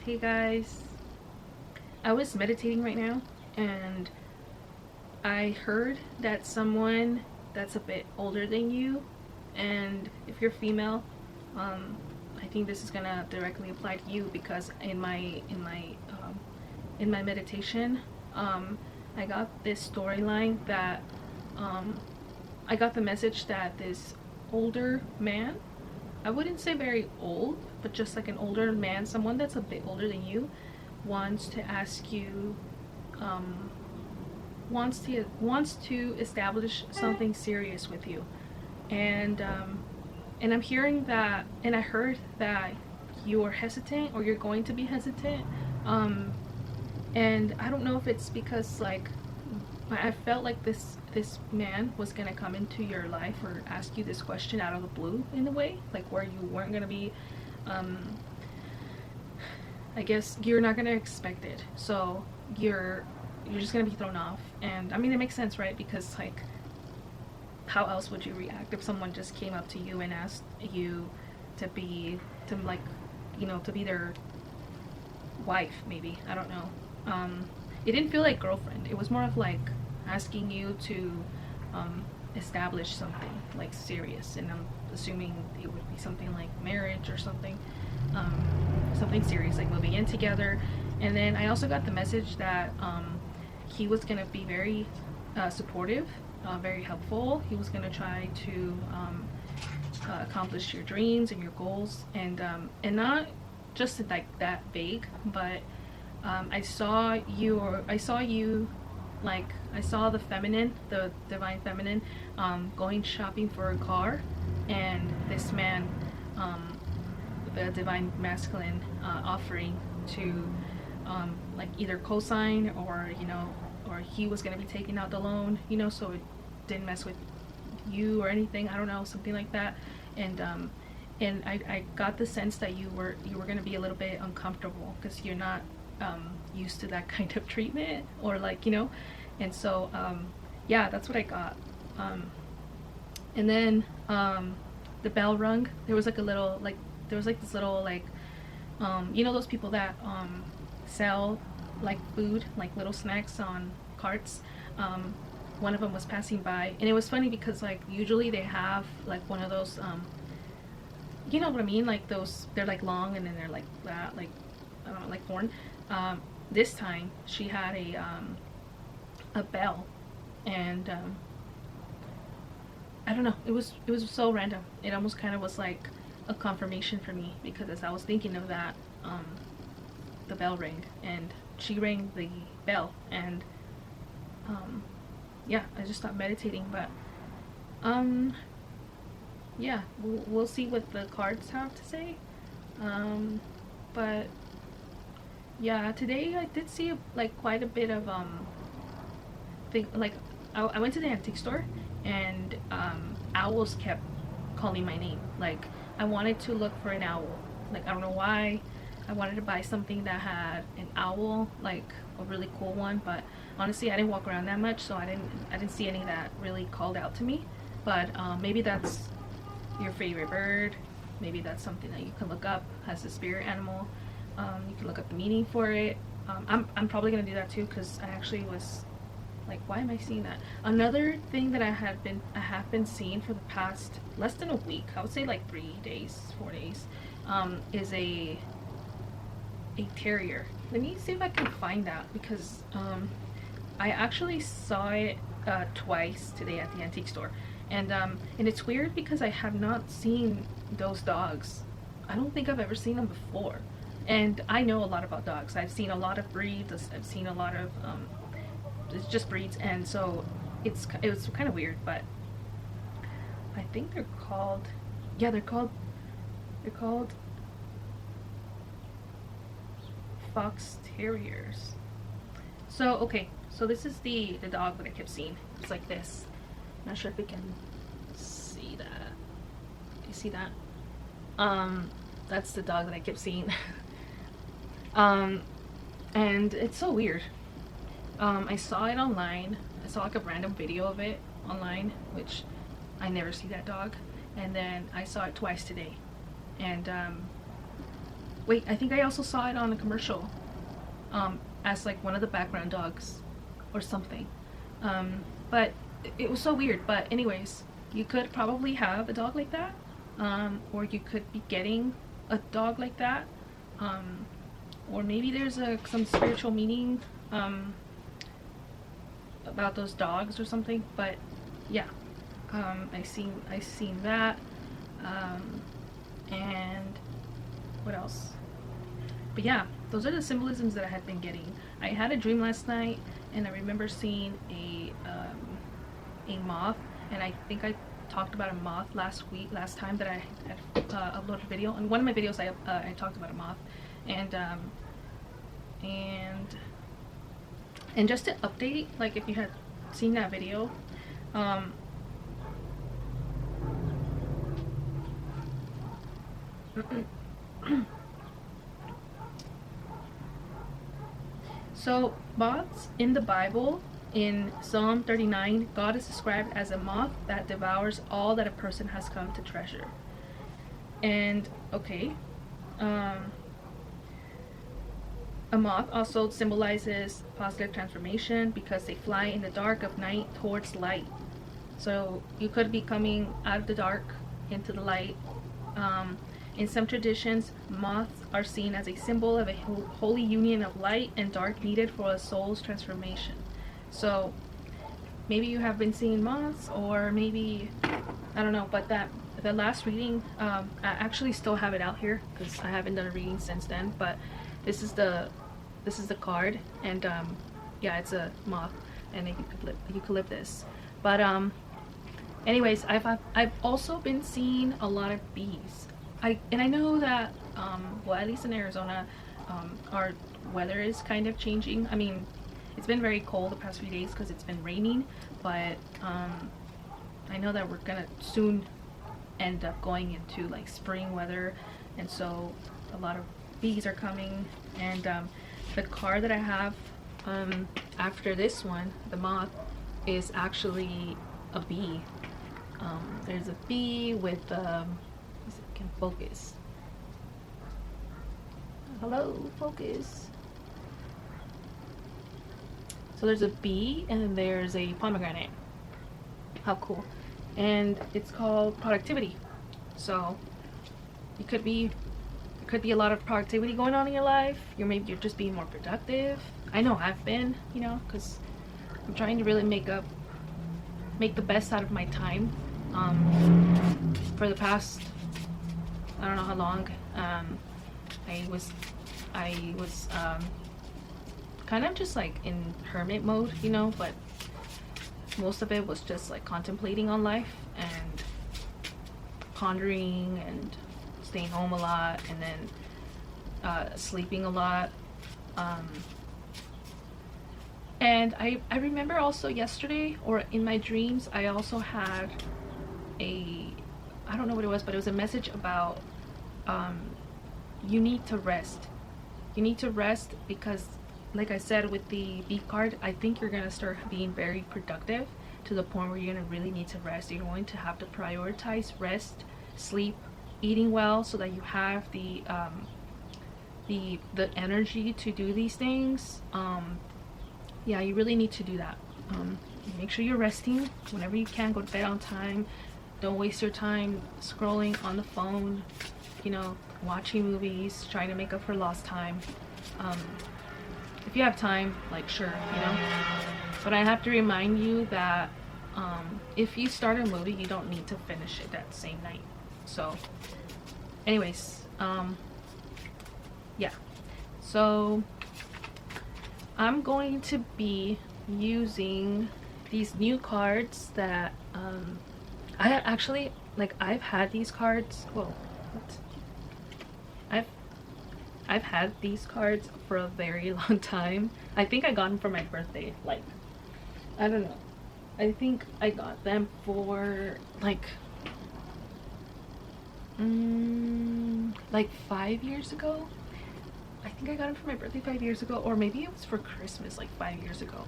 Hey guys, I was meditating right now and I heard that someone that's a bit older than you, and if you're female, I think this is gonna directly apply to you because in my meditation, I got this storyline that I got the message that this older man, I wouldn't say very old, but just like an older man, someone that's a bit older than you, wants to ask you, wants to establish something serious with you, and I'm hearing that, and I heard that you're hesitant or you're going to be hesitant, and I don't know if it's because like I felt like this man was gonna come into your life or ask you this question out of the blue in a way, like where you weren't gonna be, I guess you're not gonna expect it, so you're just gonna be thrown off. And I mean, it makes sense, right? Because like, how else would you react if someone just came up to you and asked you to be to be their wife? Maybe, I don't know. It didn't feel like girlfriend. It was more of like asking you to establish something like serious, and I'm assuming it would be something like marriage or something, something serious, like moving in together. And then I also got the message that he was gonna be very supportive, very helpful. He was gonna try to accomplish your dreams and your goals, and not just like that vague, but I saw you, like I saw the feminine, the divine feminine, going shopping for a car, and this man, the divine masculine, offering to like either co-sign, or or he was gonna be taking out the loan, so it didn't mess with you or anything. I don't know, something like that. And I got the sense that you were gonna be a little bit uncomfortable because you're not used to that kind of treatment, or like and so yeah, that's what I got. And then the bell rung. There was like a little, like there was like this little, like those people that sell like food, like little snacks on carts. One of them was passing by, and it was funny because like usually they have like one of those, you know what I mean, like those, they're like long and then they're like that, like I don't know, like horn. This time she had a bell, and I don't know, it was so random. It almost kind of was like a confirmation for me, because as I was thinking of that, the bell rang, and she rang the bell, and yeah, I just stopped meditating. But yeah, we'll see what the cards have to say. But yeah, today I did see like quite a bit of like I went to the antique store, and owls kept calling my name. Like I wanted to look for an owl, like I don't know why. I wanted to buy something that had an owl, like a really cool one, but honestly I didn't walk around that much, so I didn't see any that really called out to me. But maybe that's your favorite bird. Maybe that's something that you can look up as a spirit animal. You can look up the meaning for it. I'm probably gonna do that too, because I actually was like, why am I seeing that? Another thing that I have been seeing for the past less than a week, I would say like 4 days, is a terrier. Let me see if I can find that, because I actually saw it twice today at the antique store, and it's weird because I have not seen those dogs. I don't think I've ever seen them before, and I know a lot about dogs. I've seen a lot of breeds. I've seen a lot of it's just breeds, and so it was kind of weird. But I think they're called, yeah, they're called fox terriers. So okay, so this is the dog that I kept seeing. It's like this. Not sure if we can see that. Do you see that? That's the dog that I kept seeing. And it's so weird. I saw it online. I saw like a random video of it online, which I never see that dog. And then I saw it twice today, and Wait, I think I also saw it on a commercial, as like one of the background dogs or something. But it was so weird. But anyways, you could probably have a dog like that, or you could be getting a dog like that, or maybe there's some spiritual meaning about those dogs or something. But yeah, I seen that, and what else? But yeah, those are the symbolisms that I had been getting. I had a dream last night, and I remember seeing a moth, and I think I talked about a moth last time that I had uploaded a video. In one of my videos, I talked about a moth, and just to update, like if you had seen that video, so moths in the Bible, in Psalm 39, God is described as a moth that devours all that a person has come to treasure. And okay, a moth also symbolizes positive transformation because they fly in the dark of night towards light. So you could be coming out of the dark into the light. In some traditions, moths are seen as a symbol of a holy union of light and dark needed for a soul's transformation. So maybe you have been seeing moths, or maybe, I don't know, but the last reading, I actually still have it out here because I haven't done a reading since then, but this is the card, and yeah, it's a moth and a eucalyptus. But anyways, I've also been seeing a lot of bees. I know that well, at least in Arizona, our weather is kind of changing. I mean, it's been very cold the past few days because it's been raining, but I know that we're gonna soon end up going into like spring weather, and so a lot of bees are coming. And the card that I have after this one, the moth, is actually a bee. There's a bee with can focus. Hello, focus. So there's a bee and there's a pomegranate. How cool. And it's called productivity. So it could be a lot of productivity going on in your life. Maybe you're just being more productive. I know I've been, you know, because I'm trying to really make the best out of my time. For the past, I don't know how long, I was kind of just like in hermit mode, you know, but most of it was just like contemplating on life and pondering and staying home a lot, and then sleeping a lot. And I remember also yesterday, or in my dreams, I also had I don't know what it was, but it was a message about you need to rest. You need to rest because, like I said with the bee card, I think you're gonna start being very productive to the point where you're gonna really need to rest. You're going to have to prioritize rest, sleep, eating well, so that you have the energy to do these things. Yeah, you really need to do that. Make sure you're resting whenever you can. Go to bed on time. Don't waste your time scrolling on the phone, you know, watching movies, trying to make up for lost time. If you have time, like, sure, you know, but I have to remind you that if you start a movie, you don't need to finish it that same night. So anyways, yeah, so I'm going to be using these new cards that I actually, like, I've had these cards, whoa, what? I've had these cards for a very long time. I think I got them for my birthday, like, I don't know, I think I got them for like 5 years ago. I think I got them for my birthday 5 years ago, or maybe it was for Christmas like 5 years ago.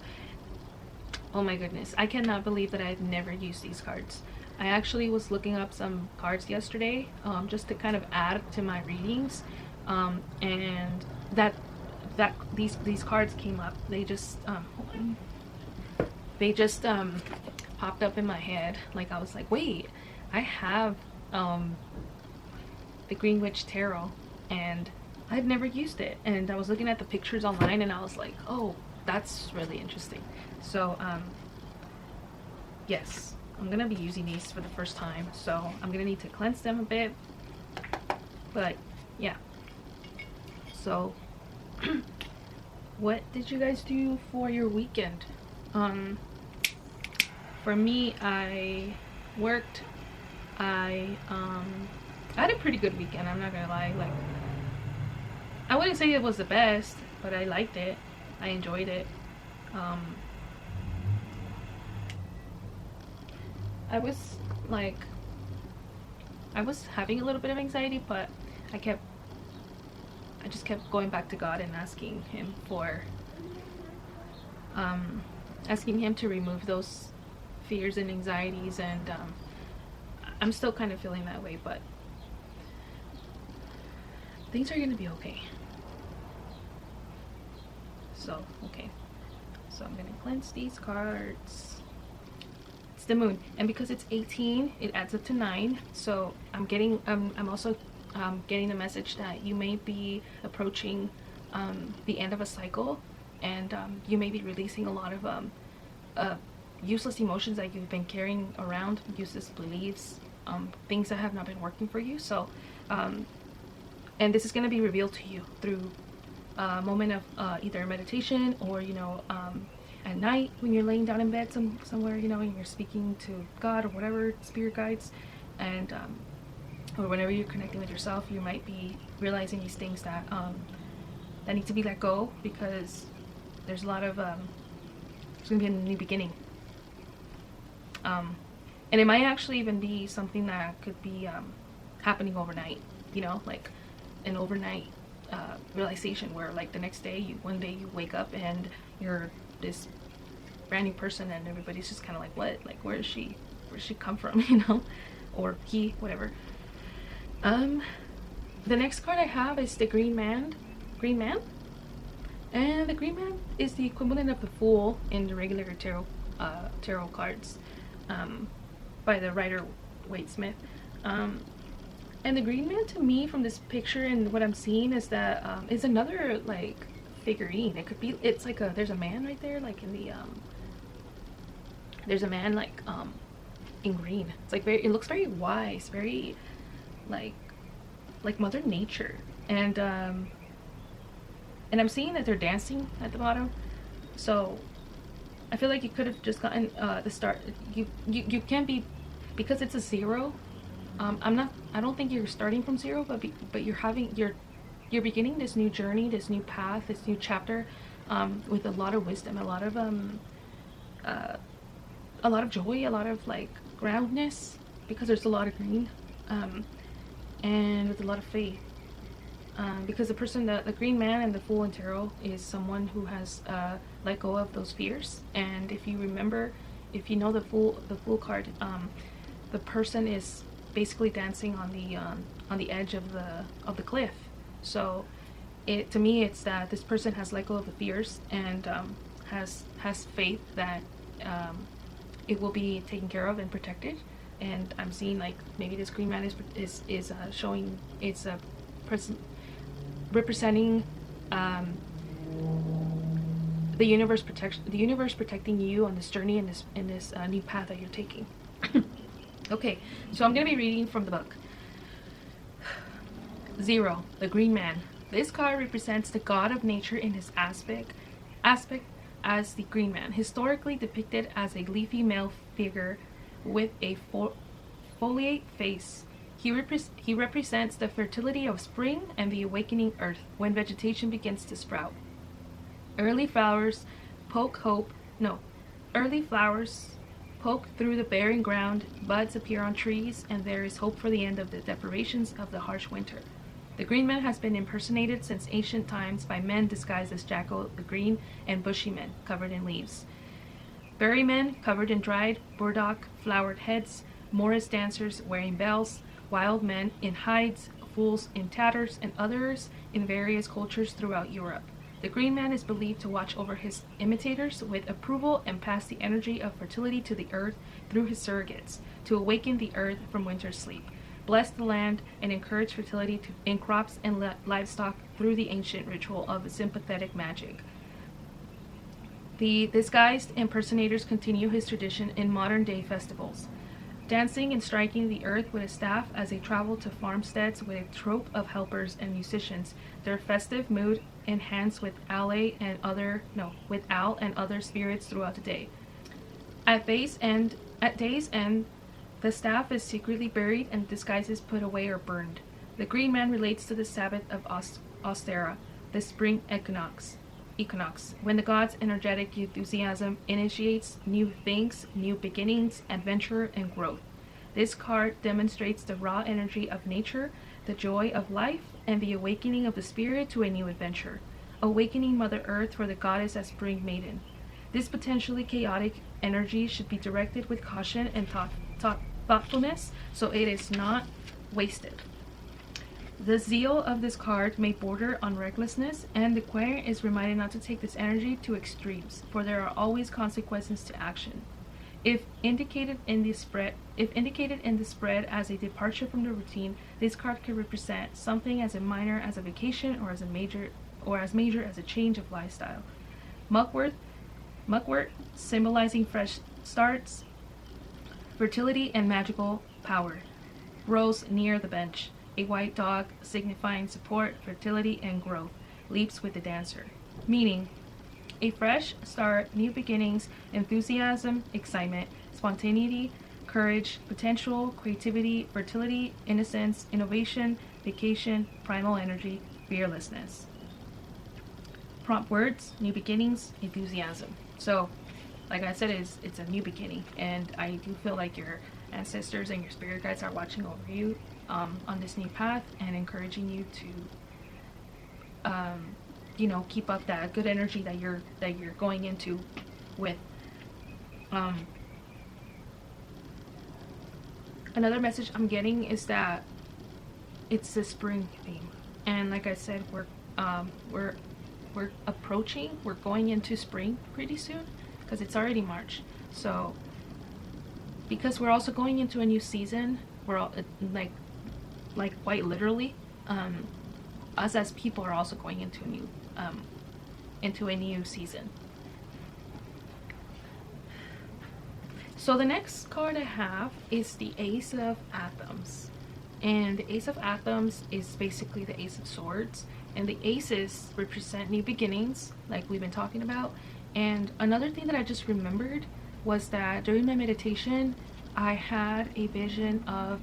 Oh my goodness, I cannot believe that I've never used these cards. I actually was looking up some cards yesterday, just to kind of add to my readings, And that these cards came up. They just popped up in my head. Like, I was like, wait, I have the Green Witch Tarot, and I had never used it. And I was looking at the pictures online, and I was like, oh, that's really interesting. So yes, I'm gonna be using these for the first time, so I'm gonna need to cleanse them a bit. But yeah, so what did you guys do for your weekend? For me, I worked. I had a pretty good weekend, I'm not gonna lie. Like, I wouldn't say it was the best, but I liked it. I enjoyed it. I was like, I was having a little bit of anxiety, but I just kept going back to God and asking him to remove those fears and anxieties. And I'm still kind of feeling that way, but things are gonna be okay. So okay, so I'm gonna cleanse these cards. It's the moon, and because it's 18, it adds up to 9. So I'm getting I'm also getting a message that you may be approaching the end of a cycle, and you may be releasing a lot of useless emotions that you've been carrying around, useless beliefs, things that have not been working for you. So and this is going to be revealed to you through a moment of either meditation, or at night when you're laying down in bed somewhere, and you're speaking to God or whatever, spirit guides, and or whenever you're connecting with yourself, you might be realizing these things that that need to be let go, because there's a lot of it's gonna be a new beginning, and it might actually even be something that could be happening overnight, like an overnight realization, where like the next day, one day you wake up and you're this brand new person, and everybody's just kind of like, what, like, where's she come from, or he, whatever. The next card I have is the Green Man, and the Green Man is the equivalent of the Fool in the regular tarot cards, by the Rider Waite Smith. And the Green Man, to me, from this picture and what I'm seeing, is that is another like figurine. It could be, it's like there's a man right there, like in the there's a man like in green. It's like it looks very wise, very like Mother Nature. And I'm seeing that they're dancing at the bottom, so I feel like you could have just gotten the start. You can't be, because it's a 0. I don't think you're starting from 0, but you're beginning this new journey, this new path, this new chapter, with a lot of wisdom, a lot of joy, a lot of like groundness, because there's a lot of green, and with a lot of faith, because the person, the Green Man and the Fool in tarot, is someone who has let go of those fears. And if you remember, if you know the Fool card, the person is basically dancing on the edge of the cliff. So to me, it's that this person has let go of the fears, and has faith that it will be taken care of and protected. And I'm seeing like maybe this Green Man is showing, it's a person representing the universe protecting you on this journey, in this new path that you're taking. Okay, so I'm gonna be reading from the book. 0, the Green Man. This card represents the god of nature in his aspect as the Green Man, historically depicted as a leafy male figure with a foliate face. He represents the fertility of spring and the awakening earth, when vegetation begins to sprout. Early flowers poke through the barren ground, buds appear on trees, and there is hope for the end of the deprivations of the harsh winter. The Green Man has been impersonated since ancient times by men disguised as Jackal the Green, and bushy men covered in leaves, berry men covered in dried burdock, flowered heads, Morris dancers wearing bells, wild men in hides fools in tatters, and others in various cultures throughout Europe. The Green Man is believed to watch over his imitators with approval and pass the energy of fertility to the earth through his surrogates, to awaken the earth from winter's sleep, bless the land, and encourage fertility in crops and livestock through the ancient ritual of sympathetic magic. The disguised impersonators continue his tradition in modern-day festivals, dancing and striking the earth with a staff as they travel to farmsteads with a troop of helpers and musicians, their festive mood enhanced with owl and other spirits throughout the day. At day's end, the staff is secretly buried and disguises put away or burned. The Green Man relates to the Sabbath of Ostera, the spring equinox, when the god's energetic enthusiasm initiates new things, new beginnings, adventure, and growth. This card demonstrates the raw energy of nature, the joy of life, and the awakening of the spirit to a new adventure, awakening Mother Earth for the goddess as spring maiden. This potentially chaotic energy should be directed with caution and thoughtfulness, so it is not wasted. The zeal of this card may border on recklessness, and the player is reminded not to take this energy to extremes, for there are always consequences to action. If indicated in the spread as a departure from the routine, this card could represent something as minor as a vacation or as major as a change of lifestyle. Muckwort, symbolizing fresh starts, fertility, and magical power, rows near the bench. A white dog, signifying support, fertility, and growth, leaps with the dancer, meaning a fresh start, new beginnings, enthusiasm, excitement, spontaneity, courage, potential, creativity, fertility, innocence, innovation, vacation, primal energy, fearlessness. Prompt words: new beginnings, enthusiasm. So, like I said, it's a new beginning, and I do feel like your ancestors and your spirit guides are watching over you on this new path and encouraging you to keep up that good energy that you're going into with. Another message I'm getting is that it's the spring theme, and like I said, we're going into spring pretty soon, because it's already March. So because we're also going into a new season, we're all like quite literally, us as people are also going into a new season. So the next card I have is the Ace of Anthems, and the Ace of Anthems is basically the Ace of Swords, and the aces represent new beginnings, like we've been talking about. And another thing that I just remembered was that during my meditation I had a vision of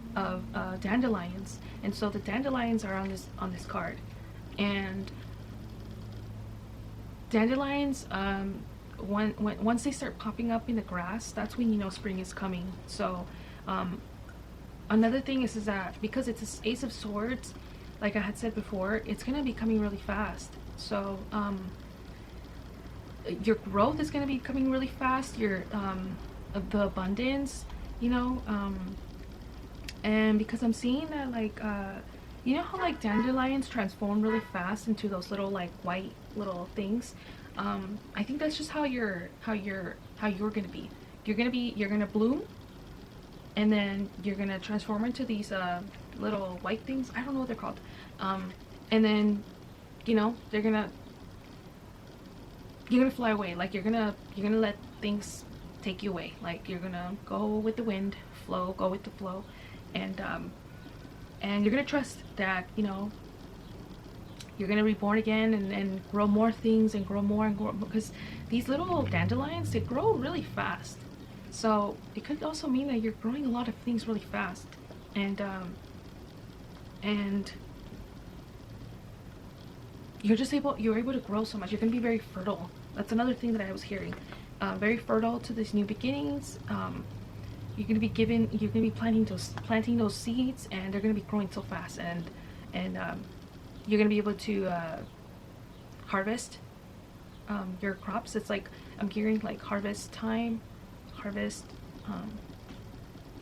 dandelions, and so the dandelions are on this card. And dandelions, once they start popping up in the grass, that's when you know spring is coming. So another thing is that because it's this Ace of Swords, like I had said before, it's gonna be coming really fast. So your growth is gonna be coming really fast. Your the abundance, and because I'm seeing that, like you know how like dandelions transform really fast into those little like white little things. I think that's just how you're gonna be. You're gonna bloom, and then you're gonna transform into these little white things. I don't know what they're called. And then you're gonna fly away. Like you're gonna let things take you away. Like you're gonna go with the wind, go with the flow, and you're gonna trust that you're gonna be born again and grow more things and grow more, because these little dandelions, they grow really fast. So it could also mean that you're growing a lot of things really fast, and you're able to grow so much. You're gonna be very fertile. That's another thing that I was hearing. Very fertile to these new beginnings. You're gonna be planting those seeds, and they're gonna be growing so fast, and you're gonna be able to harvest your crops. It's like I'm hearing like harvest time, like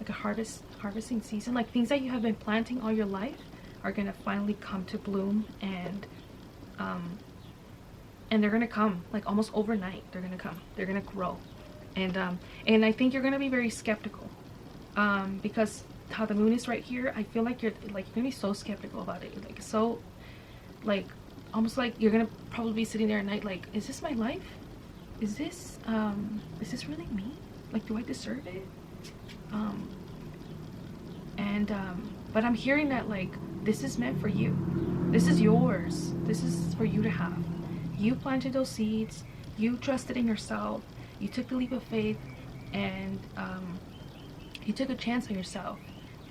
a harvesting season, like things that you have been planting all your life. are gonna finally come to bloom, and they're gonna come like almost overnight. They're gonna come, they're gonna grow. And I think you're gonna be very skeptical, because how the moon is right here, I feel like you're gonna be so skeptical about it, like so, like almost like you're gonna probably be sitting there at night like, is this my life? Is this really me? Like, do I deserve it? But I'm hearing that like this is meant for you. This is yours. This is for you to have. You planted those seeds. You trusted in yourself. You took the leap of faith, and you took a chance on yourself.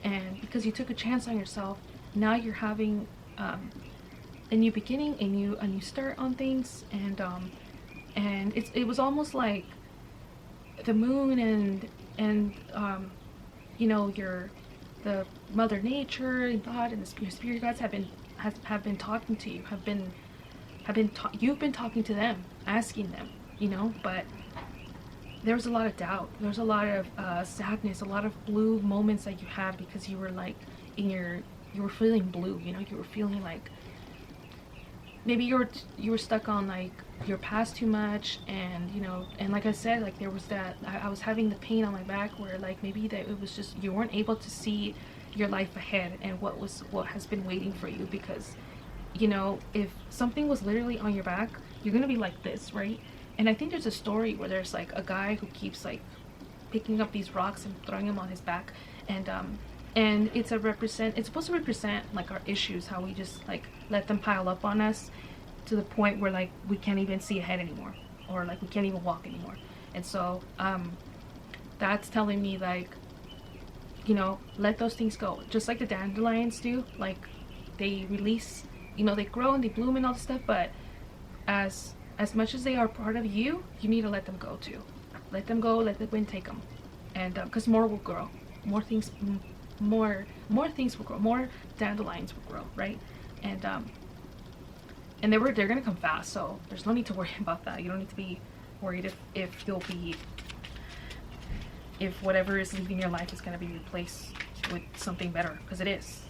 And because you took a chance on yourself, now you're having a new beginning, a new start on things. And it was almost like the moon and you know, the Mother Nature and God and your spirit guides have been talking to you, you've been talking to them, asking them, you know. But there was a lot of doubt, there was a lot of sadness, a lot of blue moments that you had, because you were like you were feeling blue, you know. You were feeling like maybe you were stuck on like your past too much, and you know, and like I said, like there was that I was having the pain on my back where like maybe that it was just you weren't able to see your life ahead and what has been waiting for you. Because you know, if something was literally on your back, you're gonna be like this, right? And I think there's a story where there's like a guy who keeps like picking up these rocks and throwing them on his back, and it's supposed to represent like our issues, how we just like let them pile up on us to the point where like we can't even see ahead anymore, or like we can't even walk anymore. And so that's telling me like, you know, let those things go, just like the dandelions do. Like they release, you know, they grow and they bloom and all this stuff, but as much as they are part of you, you need to let them go too. Let them go, let the wind take them. And because more will grow, more things will grow, more dandelions will grow, right? And they're gonna come fast, so there's no need to worry about that. You don't need to be worried if whatever is leaving your life is gonna be replaced with something better, because it is.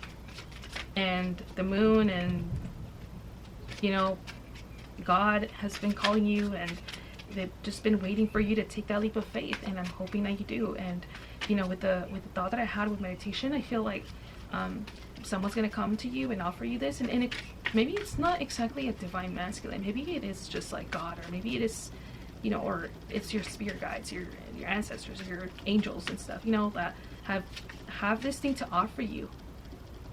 And the moon and, you know, God has been calling you, and they've just been waiting for you to take that leap of faith, and I'm hoping that you do. And you know, with the thought that I had with meditation, I feel like someone's gonna come to you and offer you this, and maybe it's not exactly a divine masculine, maybe it is just like God, or maybe it is, you know, or it's your spirit guides, your ancestors, your angels and stuff, you know, that have this thing to offer you.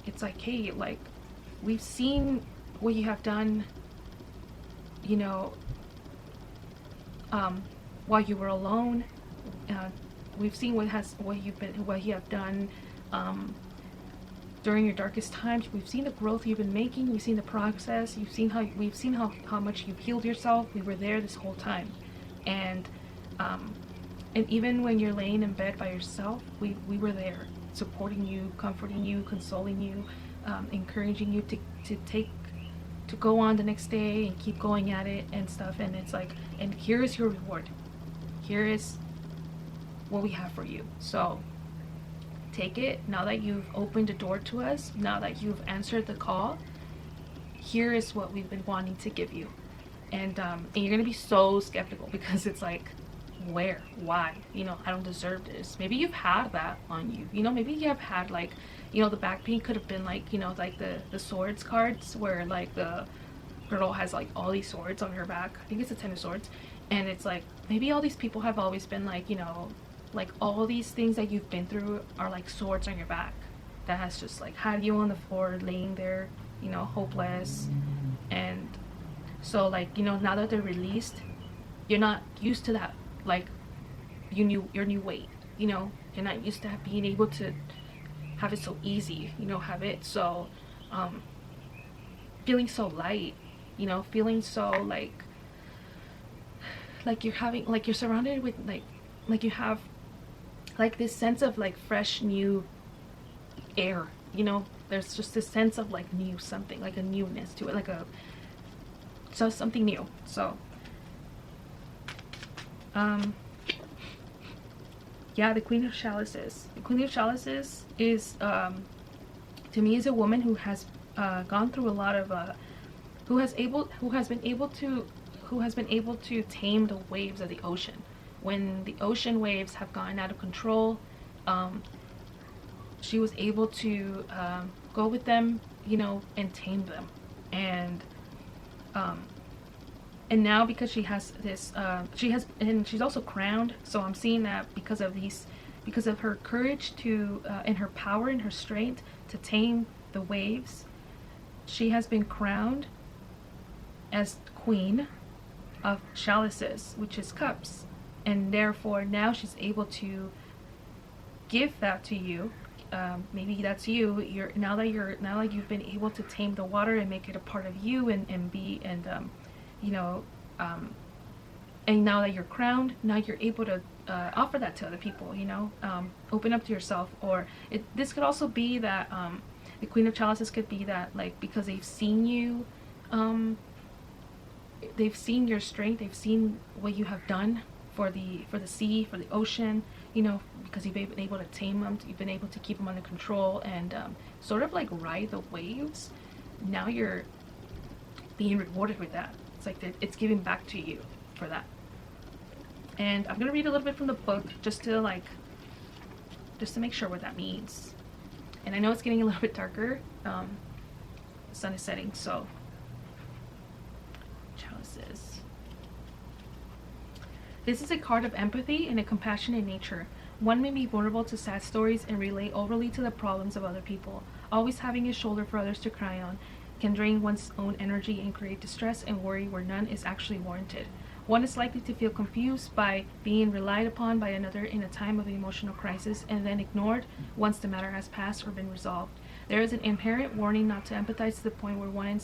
It's like, hey, like we've seen what you have done, you know, while you were alone. We've seen what you have done during your darkest times. We've seen the growth you've been making. We've seen the process. We've seen how much you've healed yourself. We were there this whole time, and even when you're laying in bed by yourself, we were there, supporting you, comforting you, consoling you, encouraging you to go on the next day and keep going at it and stuff. And it's like, and here is your reward. Here is what we have for you. So take it. Now that you've opened the door to us, now that you've answered the call, here is what we've been wanting to give you. And you're gonna be so skeptical, because it's like, where, why, you know, I don't deserve this. Maybe you've had that on you, you know, maybe you have had like, you know, the back pain could have been like, you know, like the swords cards, where like the girl has like all these swords on her back. I think it's a 10 of swords. And it's like, maybe all these people have always been like, you know, like all these things that you've been through are like swords on your back that has just like had you on the floor laying there, you know, hopeless. And so like, you know, now that they're released, you're not used to that, like your new weight, you know, you're not used to being able to have it so easy, you know, have it so feeling so light, you know, feeling so like you're having, like you're surrounded with like you have like this sense of like fresh new air, you know. There's just this sense of like new something, like a newness to it, like something new. So yeah, the Queen of Chalices. The Queen of Chalices is to me is a woman who has gone through a lot of who has been able to tame the waves of the ocean. When the ocean waves have gone out of control, she was able to go with them, you know, and tame them. And now because she has this and she's also crowned, so I'm seeing that because of her courage to and her power and her strength to tame the waves, she has been crowned as queen of chalices, which is cups, and therefore now she's able to give that to you. Maybe that's you. Now that you've been able to tame the water and make it a part of you, you know, and now that you're crowned, now you're able to offer that to other people, you know, open up to yourself. Or this could also be that the Queen of Chalices could be that, like, because they've seen you, they've seen your strength, they've seen what you have done for the sea, for the ocean, you know, because you've been able to tame them, you've been able to keep them under control and sort of like ride the waves. Now you're being rewarded with that. It's like it's giving back to you for that. And I'm gonna read a little bit from the book just to make sure what that means. And I know it's getting a little bit darker. The sun is setting, so chalices. This is a card of empathy and a compassionate nature. One may be vulnerable to sad stories and relate overly to the problems of other people. Always having a shoulder for others to cry on can drain one's own energy and create distress and worry where none is actually warranted. One is likely to feel confused by being relied upon by another in a time of emotional crisis and then ignored once the matter has passed or been resolved. There is an inherent warning not to empathize to the point where one in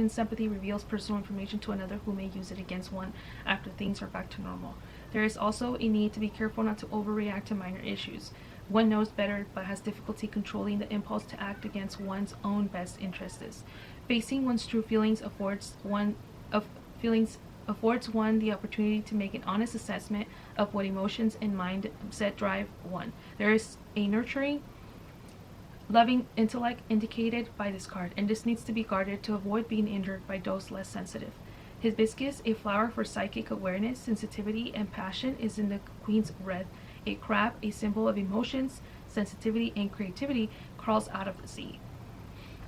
sympathy reveals personal information to another who may use it against one after things are back to normal. There is also a need to be careful not to overreact to minor issues. One knows better but has difficulty controlling the impulse to act against one's own best interests. Facing one's true feelings affords one the opportunity to make an honest assessment of what emotions and mindset drive one. There is a nurturing, loving intellect indicated by this card, and this needs to be guarded to avoid being injured by those less sensitive. Hibiscus, a flower for psychic awareness, sensitivity, and passion, is in the Queen's wreath. A crab, a symbol of emotions, sensitivity, and creativity, crawls out of the sea.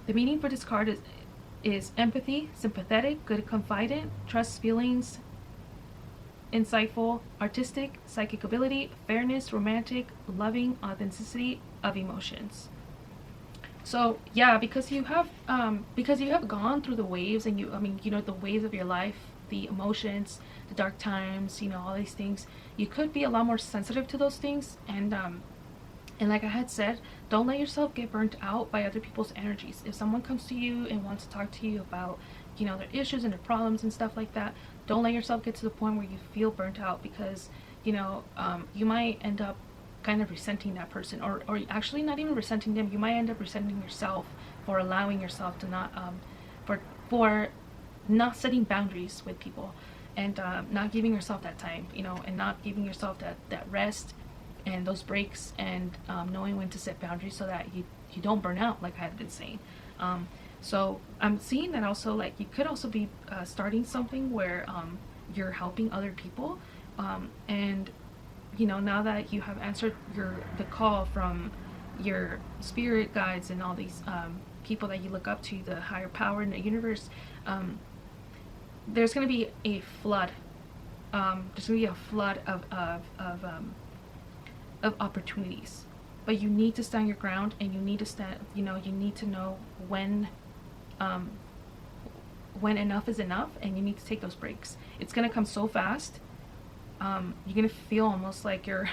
The meaning for this card is empathy, sympathetic, good confidant, trusts feelings, insightful, artistic, psychic ability, fairness, romantic, loving, authenticity of emotions. So yeah, because you have gone through the waves, and the waves of your life, the emotions, the dark times, all these things, you could be a lot more sensitive to those things. And like I had said, don't let yourself get burnt out by other people's energies. If someone comes to you and wants to talk to you about their issues and their problems and stuff like that, don't let yourself get to the point where you feel burnt out, because you might end up kind of resenting that person, or actually not even resenting them. You might end up resenting yourself for allowing yourself to not for not setting boundaries with people, and not giving yourself that time, and not giving yourself that rest and those breaks, and knowing when to set boundaries so that you don't burn out, like I had been saying. So I'm seeing that also, like, you could also be starting something where you're helping other people, and now that you have answered the call from your spirit guides and all these people that you look up to, the higher power in the universe, there's going to be a flood. There's going to be a flood of opportunities, but you need to stand your ground, and you need to stand. You need to know when enough is enough, and you need to take those breaks. It's going to come so fast. You're gonna feel almost like you're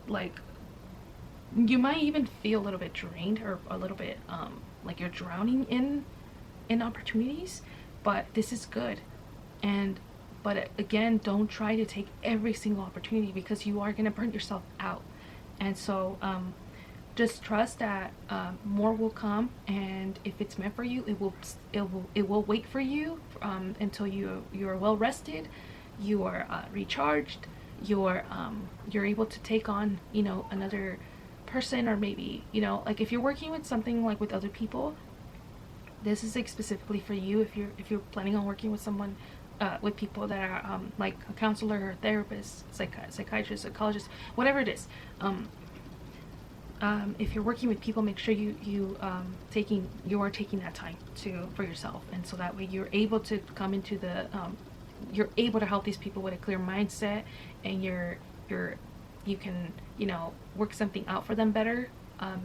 like you might even feel a little bit drained, or a little bit like you're drowning in opportunities, but this is good. But again, don't try to take every single opportunity, because you are gonna burn yourself out. And so just trust that more will come, and if it's meant for you, it will wait for you until you're well rested, you are recharged, you're able to take on another person, or maybe, you know, like if you're working with something like with other people, this is like specifically for you. If you're planning on working with someone, with people that are like a counselor or a therapist, psychiatrist, psychologist, whatever it is. If you're working with people, make sure you are taking that time for yourself, and so that way you're able to come into the you're able to help these people with a clear mindset, and you can, you know, work something out for them better,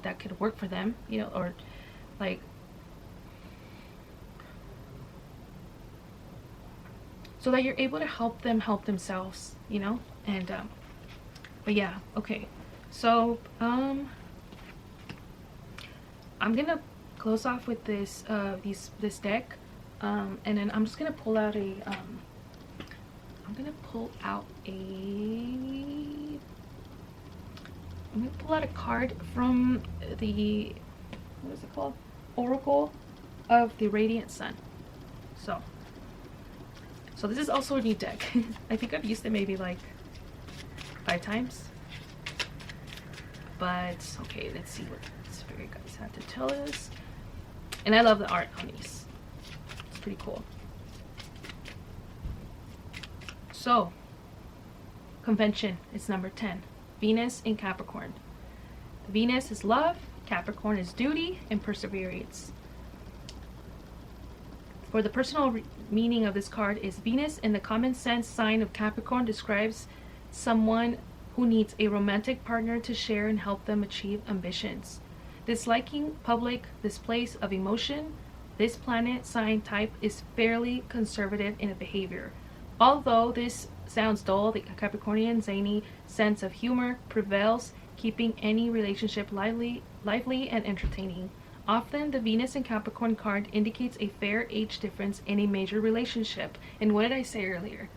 that could work for them, you know, or like, so that you're able to help them help themselves, you know. And but yeah, okay, so I'm gonna close off with this this deck, and then I'm just gonna pull out a card from the, what is it called, Oracle of the Radiant Sun. So this is also a new deck. I think I've used it maybe like 5 times, but okay, let's see what this fairy guys have to tell us. And I love the art on these, it's pretty cool. So convention is number 10, Venus in Capricorn. Venus is love, Capricorn is duty and perseverance. For the personal meaning of this card is Venus in the common sense sign of Capricorn describes someone who needs a romantic partner to share and help them achieve ambitions. Disliking public displays of emotion, this planet sign type is fairly conservative in behavior. Although this sounds dull, the Capricornian zany sense of humor prevails, keeping any relationship lively and entertaining. Often, the Venus in Capricorn card indicates a fair age difference in a major relationship. And what did I say earlier?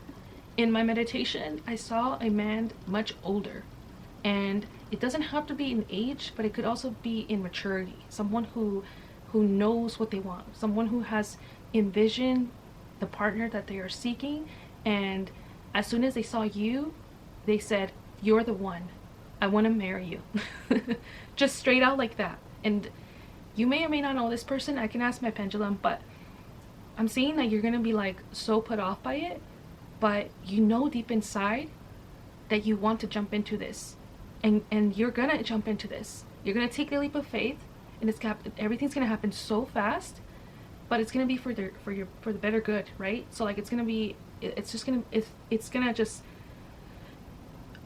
In my meditation, I saw a man much older. And it doesn't have to be in age, but it could also be in maturity. Someone who knows what they want. Someone who has envisioned the partner that they are seeking. And as soon as they saw you, they said, "You're the one. I want to marry you." Just straight out like that. And you may or may not know this person. I can ask my pendulum, but I'm seeing that you're going to be like so put off by it, but you know deep inside that you want to jump into this. And you're going to jump into this. You're going to take a leap of faith, and everything's going to happen so fast, but it's going to be for the better good, right? So like it's going to be, it's going to just,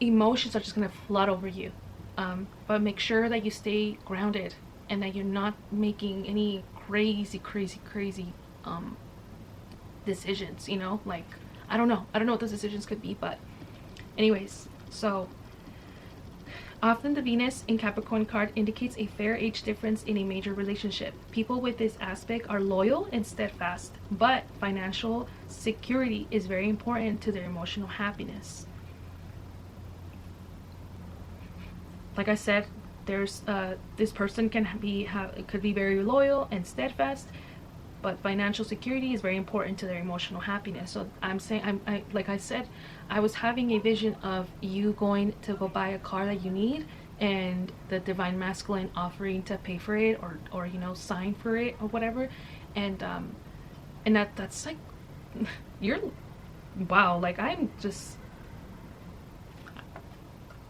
emotions are just going to flood over you. But make sure that you stay grounded and that you're not making any crazy decisions, you know, like I don't know what those decisions could be, but anyways. So often the Venus in Capricorn card indicates a fair age difference in a major relationship. People with this aspect are loyal and steadfast, but financial security is very important to their emotional happiness. Like I said, there's this person could be very loyal and steadfast, but financial security is very important to their emotional happiness. So I'm saying, like I said, I was having a vision of you going to go buy a car that you need, and the divine masculine offering to pay for it, or you know, sign for it or whatever, and that's like, you're, wow, like I'm just,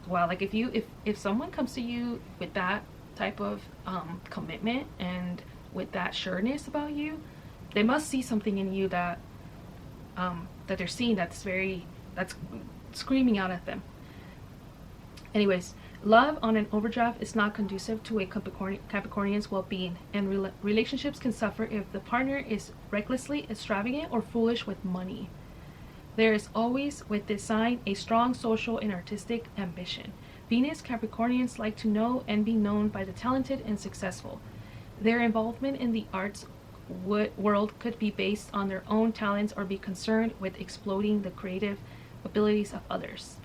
wow, like if someone comes to you with that type of commitment and with that sureness about you, they must see something in you that they're seeing that's screaming out at them. Anyways, love on an overdraft is not conducive to a Capricornian's well-being, and relationships can suffer if the partner is recklessly extravagant or foolish with money. There is always, with this sign, a strong social and artistic ambition. Venus Capricornians like to know and be known by the talented and successful. Their involvement in the arts world could be based on their own talents or be concerned with exploiting the creative abilities of others.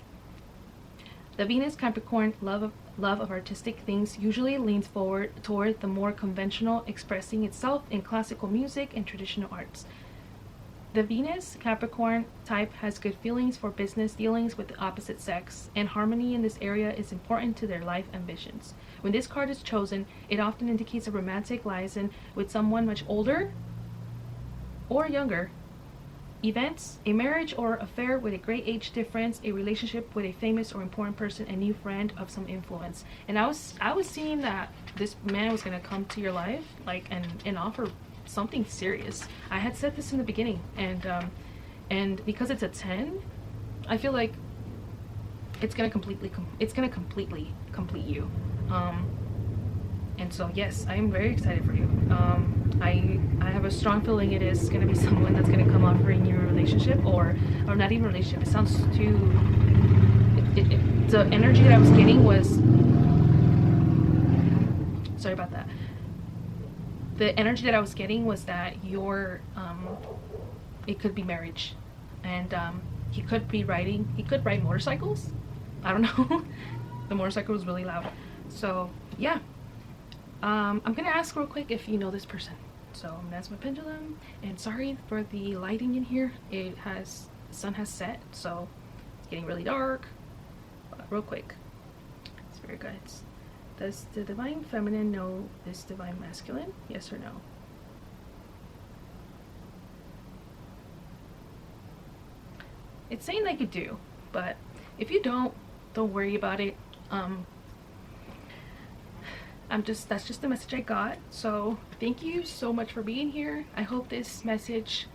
The Venus Capricorn love of artistic things usually leans forward toward the more conventional, expressing itself in classical music and traditional arts. The Venus Capricorn type has good feelings for business dealings with the opposite sex, and harmony in this area is important to their life ambitions. When this card is chosen, it often indicates a romantic liaison with someone much older or younger. Events, a marriage or affair with a great age difference, a relationship with a famous or important person, a new friend of some influence. And I was seeing that this man was gonna come to your life, like, and offer something serious. I had said this in the beginning, and because it's a 10, I feel like it's gonna completely complete you. And so yes, I am very excited for you. I have a strong feeling it is gonna be someone that's gonna come offering you a relationship, or not even a relationship. It sounds too. The energy that I was getting was. Sorry about that. The energy that I was getting was that it could be marriage, and he could ride motorcycles. I don't know. The motorcycle was really loud. So yeah, I'm gonna ask real quick if you know this person. So I'm gonna ask my pendulum, and sorry for the lighting in here. The sun has set, so it's getting really dark. But real quick, it's very good. Does the divine feminine know this divine masculine? Yes or no? It's saying like you do, but if you don't worry about it. That's just the message I got. So thank you so much for being here. I hope this message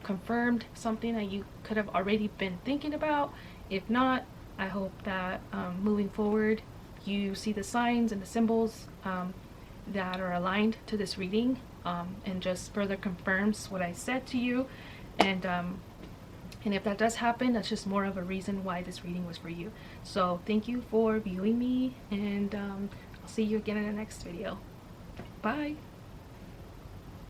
confirmed something that you could have already been thinking about. If not, I hope that moving forward you see the signs and the symbols that are aligned to this reading, and just further confirms what I said to you. And if that does happen, that's just more of a reason why this reading was for you. So thank you for viewing me, and I'll see you again in the next video. Bye.